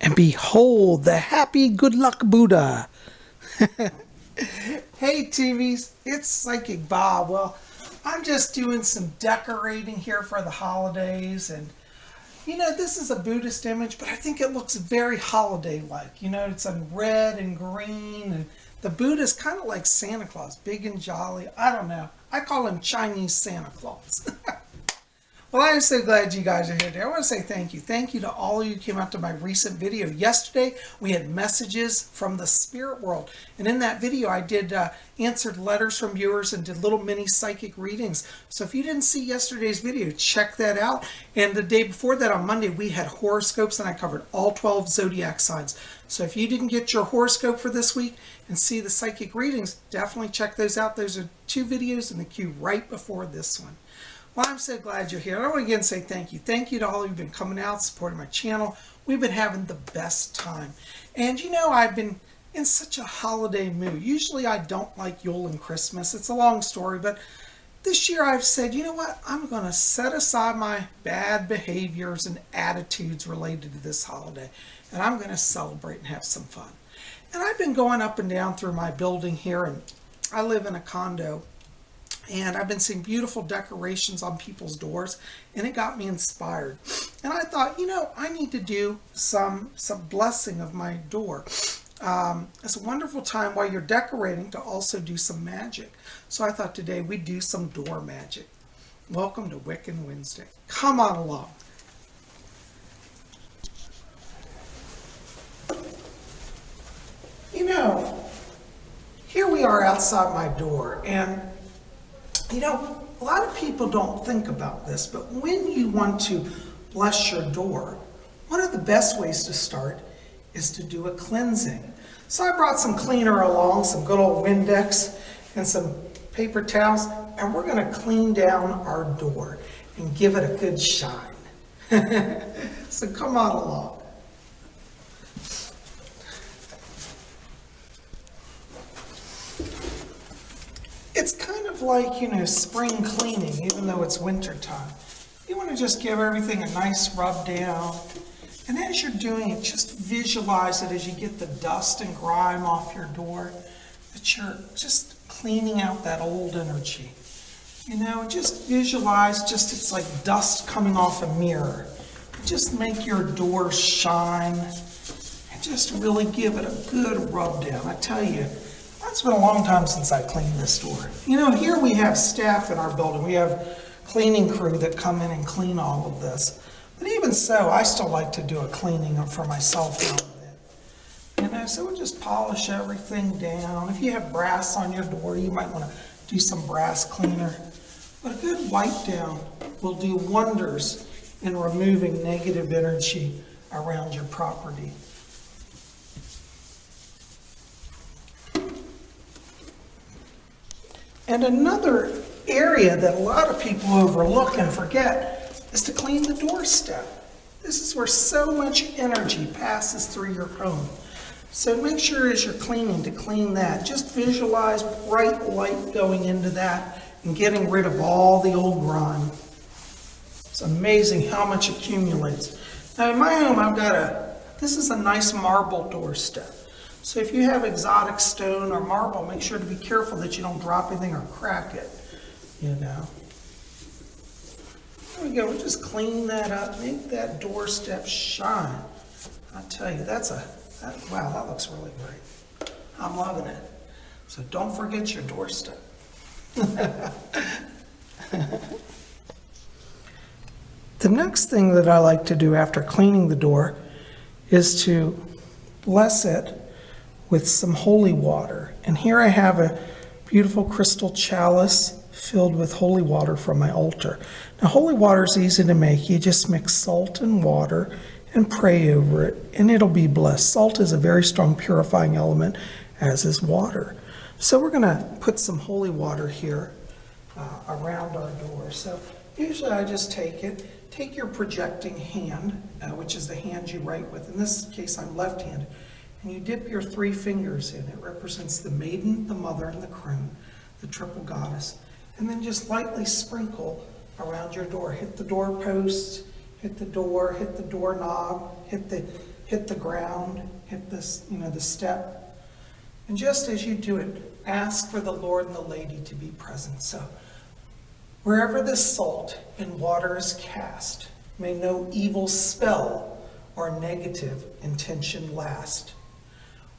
And behold, the happy good luck Buddha. Hey Tubies, it's Psychic Bob. Well, I'm just doing some decorating here for the holidays, and you know, this is a Buddhist image, but I think it looks very holiday-like. You know, it's in red and green, and the Buddha's kind of like Santa Claus, big and jolly. I don't know. I call him Chinese Santa Claus. Well, I'm so glad you guys are here today. I want to say thank you. Thank you to all of you who came out to my recent video. Yesterday, we had messages from the spirit world. And in that video, I did answered letters from viewers and did little mini psychic readings. So if you didn't see yesterday's video, check that out. And the day before that, on Monday, we had horoscopes, and I covered all 12 zodiac signs. So if you didn't get your horoscope for this week and see the psychic readings, definitely check those out. Those are 2 videos in the queue right before this one. Well, I'm so glad you're here. I want to again say thank you. Thank you to all of you who've been coming out, supporting my channel. We've been having the best time. And you know, I've been in such a holiday mood. Usually I don't like Yule and Christmas. It's a long story, but this year I've said, you know what? I'm going to set aside my bad behaviors and attitudes related to this holiday, and I'm going to celebrate and have some fun. And I've been going up and down through my building here, and I live in a condo. And I've been seeing beautiful decorations on people's doors, and it got me inspired. And I thought, you know, I need to do some blessing of my door. It's a wonderful time while you're decorating to also do some magic. So I thought today we'd do some door magic. Welcome to Wiccan Wednesday. Come on along. You know, here we are outside my door, and you know, a lot of people don't think about this, but when you want to bless your door, one of the best ways to start is to do a cleansing. So I brought some cleaner along, some good old Windex and some paper towels, and we're going to clean down our door and give it a good shine. So come on along. It's kind of like, you know, spring cleaning, even though it's winter time. You want to just give everything a nice rub down. And as you're doing it, just visualize it as you get the dust and grime off your door, that you're just cleaning out that old energy. You know, just visualize, just it's like dust coming off a mirror. Just make your door shine and just really give it a good rub down. I tell you, it's been a long time since I cleaned this door. You know, here we have staff in our building. We have cleaning crew that come in and clean all of this. But even so, I still like to do a cleaning for myself a little bit. You know, so we'll just polish everything down. If you have brass on your door, you might want to do some brass cleaner. But a good wipe down will do wonders in removing negative energy around your property. And another area that a lot of people overlook and forget is to clean the doorstep. This is where so much energy passes through your home. So make sure as you're cleaning to clean that. Just visualize bright light going into that and getting rid of all the old grime. It's amazing how much accumulates. Now in my home, this is a nice marble doorstep. So if you have exotic stone or marble, make sure to be careful that you don't drop anything or crack it, you know. There we go, we'll just clean that up, make that doorstep shine. I tell you, wow, that looks really great. I'm loving it. So don't forget your doorstep. The next thing that I like to do after cleaning the door is to bless it with some holy water. And here I have a beautiful crystal chalice filled with holy water from my altar. Now holy water is easy to make. You just mix salt and water and pray over it, and it'll be blessed. Salt is a very strong purifying element, as is water. So we're going to put some holy water here around our door. So usually I just take your projecting hand, which is the hand you write with. In this case, I'm left-handed. And you dip your 3 fingers in. It represents the maiden, the mother, and the crone, the triple goddess. And then just lightly sprinkle around your door. Hit the doorpost, hit the door, hit the doorknob, hit the hit the ground, hit this, the step. And just as you do it, ask for the Lord and the Lady to be present. So, wherever this salt and water is cast, may no evil spell or negative intention last.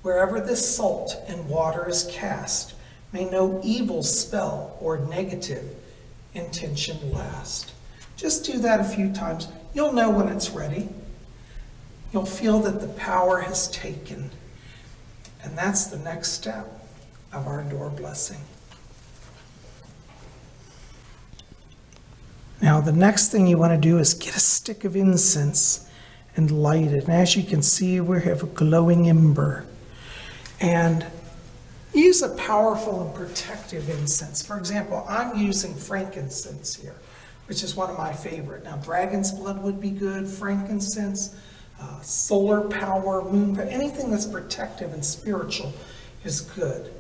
Wherever this salt and water is cast, may no evil spell or negative intention last. Just do that a few times. You'll know when it's ready. You'll feel that the power has taken. And that's the next step of our door blessing. Now, the next thing you want to do is get a stick of incense and light it. And as you can see, we have a glowing ember. And use a powerful and protective incense. For example, I'm using frankincense here, which is one of my favorite. Now, dragon's blood would be good, frankincense, solar power, moon power, anything that's protective and spiritual is good.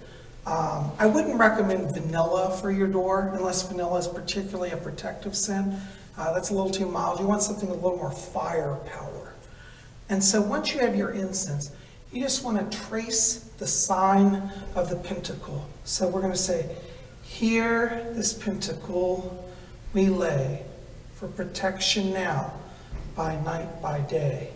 I wouldn't recommend vanilla for your door, unless vanilla is particularly a protective scent. That's a little too mild. You want something a little more firepower. And so once you have your incense, you just want to trace the sign of the pentacle. So we're going to say, here this pentacle we lay for protection now, by night, by day.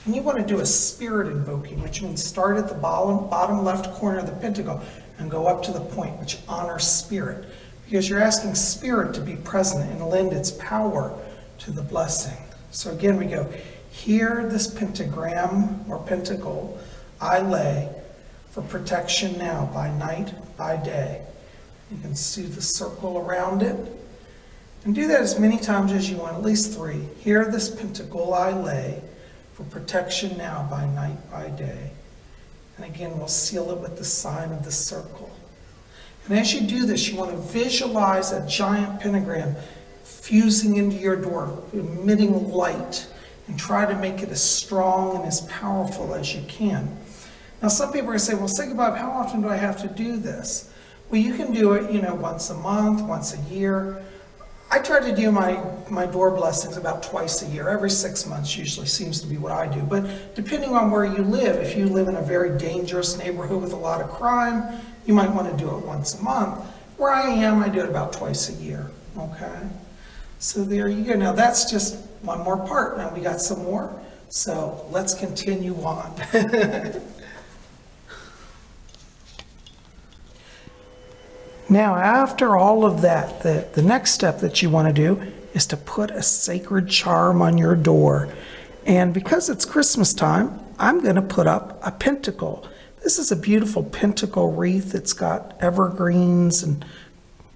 And you want to do a spirit invoking, which means start at the bottom left corner of the pentacle and go up to the point, which honors spirit, because you're asking spirit to be present and lend its power to the blessing. So again, we go, here this pentagram or pentacle I lay for protection now, by night, by day. You can see the circle around it. And do that as many times as you want, at least 3. Here this pentacle I lay for protection now, by night, by day. And again, we'll seal it with the sign of the circle. And as you do this, you want to visualize a giant pentagram fusing into your door, emitting light, and try to make it as strong and as powerful as you can. Now, some people are going to say, well, think about how often do I have to do this? Well, you can do it, once a month, once a year. I try to do my door blessings about twice a year. Every 6 months usually seems to be what I do. But depending on where you live, if you live in a very dangerous neighborhood with a lot of crime, you might want to do it once a month. Where I am, I do it about twice a year. Okay? So there you go. Now that's just one more part. Now we got some more. So let's continue on. Now, after all of that, the next step that you want to do is to put a sacred charm on your door. And because it's Christmas time, I'm going to put up a pentacle. This is a beautiful pentacle wreath. It's got evergreens and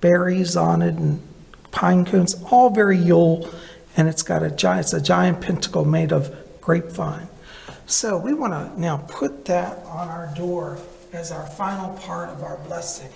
berries on it and pine cones, all very youll. And it's got it's a giant pentacle made of grapevine. So we want to now put that on our door as our final part of our blessing.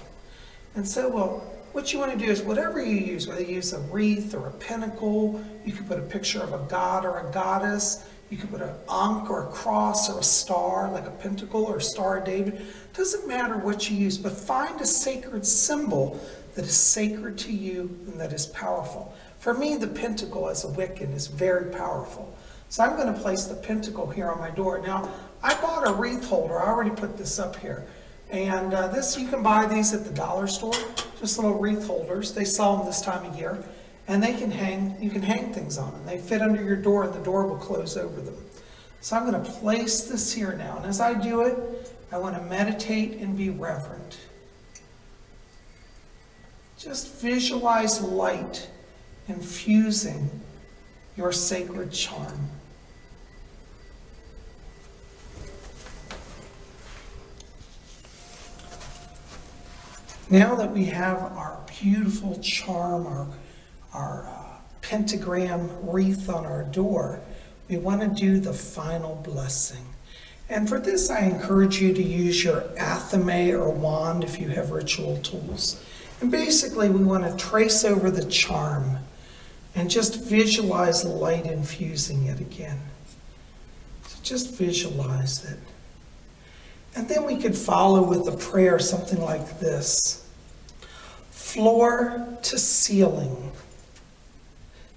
And so, what you want to do is whatever you use, whether you use a wreath or a pinnacle, you could put a picture of a god or a goddess, you could put an ankh or a cross or a star, like a pentacle or a Star of David. Doesn't matter what you use, but find a sacred symbol that is sacred to you and that is powerful. For me, the pentacle as a Wiccan is very powerful. So I'm going to place the pentacle here on my door. Now, I bought a wreath holder. I already put this up here. And you can buy these at the dollar store, just little wreath holders. They sell them this time of year. And you can hang things on them. They fit under your door and the door will close over them. So I'm going to place this here now. And as I do it, I want to meditate and be reverent. Just visualize light infusing your sacred charm. Now that we have our beautiful charm, our pentagram wreath on our door, we want to do the final blessing. And for this, I encourage you to use your athame or wand if you have ritual tools. And basically, we want to trace over the charm and just visualize light infusing it again. So just visualize it. And then we could follow with a prayer, something like this. Floor to ceiling,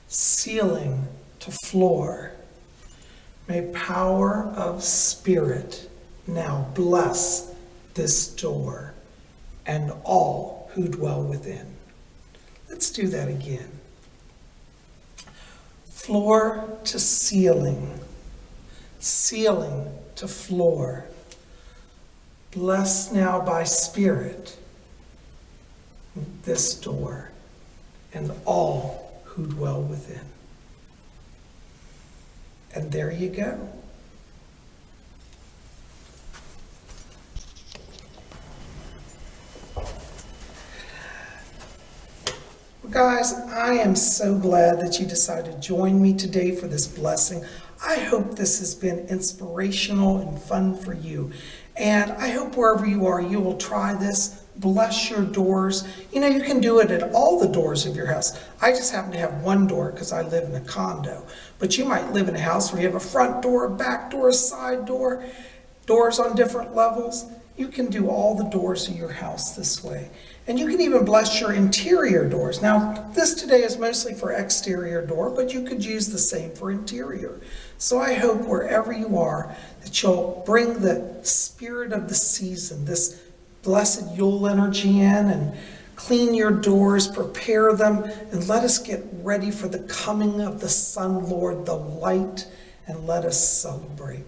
ceiling to floor. May power of spirit now bless this door and all who dwell within. Let's do that again. Floor to ceiling, ceiling to floor. Bless now by spirit this door and all who dwell within. And there you go. Well, guys, I am so glad that you decided to join me today for this blessing. I hope this has been inspirational and fun for you. And I hope wherever you are, you will try this. Bless your doors. You know, you can do it at all the doors of your house. I just happen to have one door because I live in a condo. But you might live in a house where you have a front door, a back door, a side door, doors on different levels. You can do all the doors of your house this way. And you can even bless your interior doors. Now, this today is mostly for exterior door, but you could use the same for interior. So I hope wherever you are that you'll bring the spirit of the season, this blessed Yule energy in, and clean your doors, prepare them, and let us get ready for the coming of the Sun Lord, the light, and let us celebrate.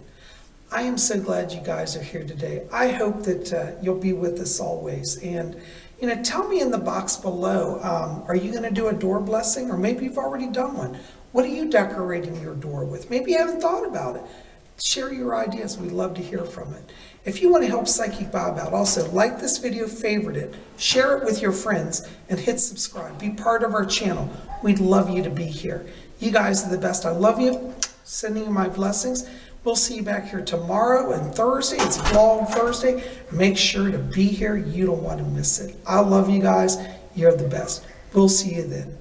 I am so glad you guys are here today. I hope that you'll be with us always. And, you know, tell me in the box below, are you going to do a door blessing? Or maybe you've already done one. What are you decorating your door with? Maybe you haven't thought about it. Share your ideas. We'd love to hear from it. If you want to help Psychic Bob out, also like this video, favorite it, share it with your friends, and hit subscribe. Be part of our channel. We'd love you to be here. You guys are the best. I love you. Sending you my blessings. We'll see you back here tomorrow and Thursday. It's Vlog Thursday. Make sure to be here. You don't want to miss it. I love you guys. You're the best. We'll see you then.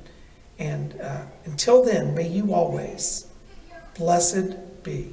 And until then, may you always blessed be.